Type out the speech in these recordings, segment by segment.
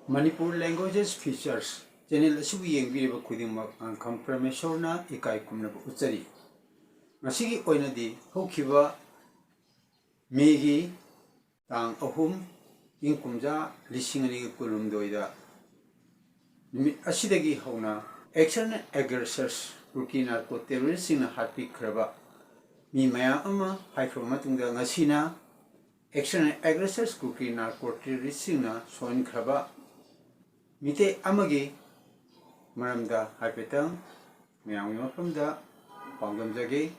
Manipur languages features channel asibu yengbiriba khudingmak angkham Parameshwarna ikai kumnaba uchari ngasigi oinadi hokhiba megi tang ahum ingkumja lisingani kulumdoida nimit asidagi hauna action aggressors turki narco terrorists singna hatpi khraba mi maya ama haikhra matungda ngasina action aggressors turki narco terrorists singna soin khraba mite amagi maramda haipetang mayang mafamda pangdamjage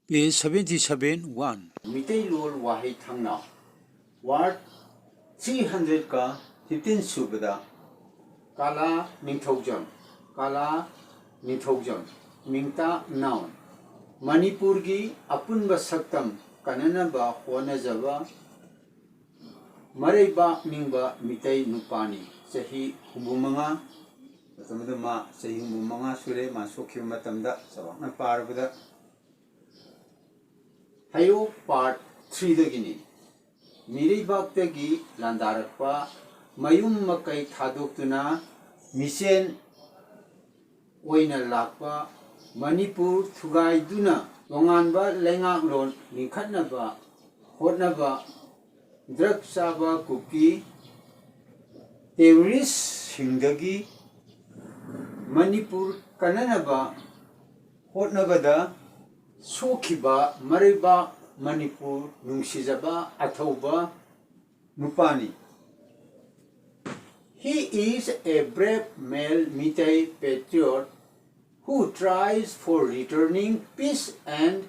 page 77 1 mite lol wahi thangna ward 300 ka 15 subada kala ningthogjam mingta noun manipur gi apunba saktam kanana ba hona jaba maraiba ningba mitai nupani sahi humbumanga matamdama sahi humbumanga sure masokhi matamda sawakna parabada hayo part 3 dagini miribak-tagi landarakpa mayum makai thadoktuna misen oina lakpa manipur thugaiduna longanba lengaklon ningkhatnaba hotnaba drug saba kuki terrorist singdagi manipur kananaba hotnabada sokhiba mariba manipur nungsijaba athauba nupani. He is a brave male Mitai patriot who tries for returning peace and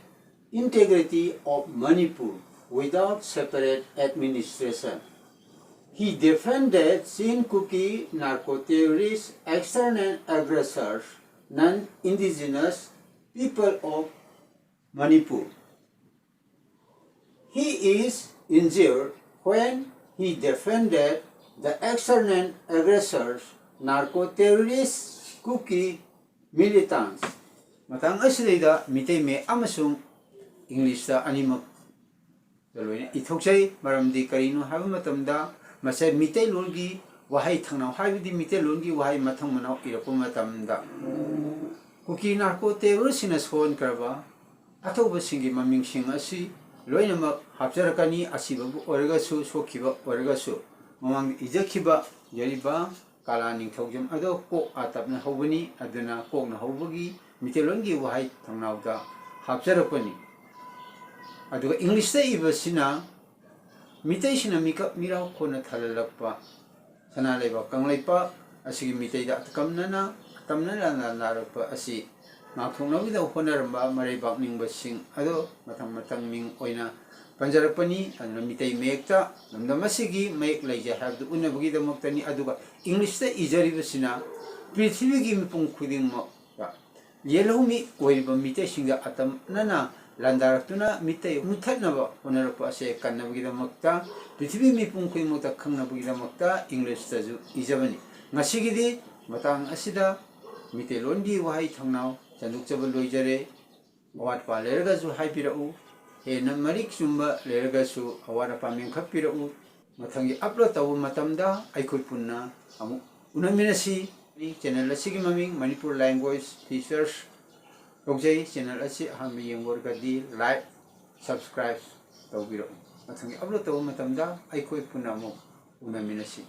integrity of Manipur without separate administration. He defended Sin Kuki narco-terrorists, external aggressors, non-indigenous people of Manipur. He is injured when he defended the external aggressors, narco-terrorists, Kuki militants. Matang asidayda mitay me amasung English da animak dalway ithokjay maramdi karino haba matamda masay mitay lolgi wahay thangnaw habidi mitay lolgi wahay mathang manaw irapu matamda Kuki narco-terrorists sina son karba atauba singi maming sing asi loinamak hapjarakani asibabu oragasu sokhiba oragasu mamang ijakhiba yariba kala ningthogjam ado kok atapna hobani aduna kokna hobagi mitelongi wahai thangnawda hapjarakani aduga english da ibasina mitei sina mikap miraw khona thalalakpa sana leba kanglaipa asigi mitei da atkamnana tamnana narapa asi ngakthongnawida honaramba mareibak ningbasing ado matang ming oina panjarapani aduna mitei mekta namdamasigi mek laija habdu unabagi damaktani aduga english da ijaribasina prithivigi mipung khudingma yelawmi oiriba mitei singa atam nana landaraktuna mitei muthatnaba honarapa ase kannabagi damakta prithivi mipung khudingma khangnabagi damakta english da ju ijabani ngasigidi matang asida mitei longi wahai thangnaw chandukjaba loijare awatpa leragasu haipirau hena marik sumba leragasu awatpa mengkhapirau mathangi upload tawu matamda aikoi punna amu unaminasi channel asigi maming Manipur language features tokjai channel asi hambi yengorgadi like subscribe tawbirau mathangi upload tawu matamda aikoi punna amu unaminasi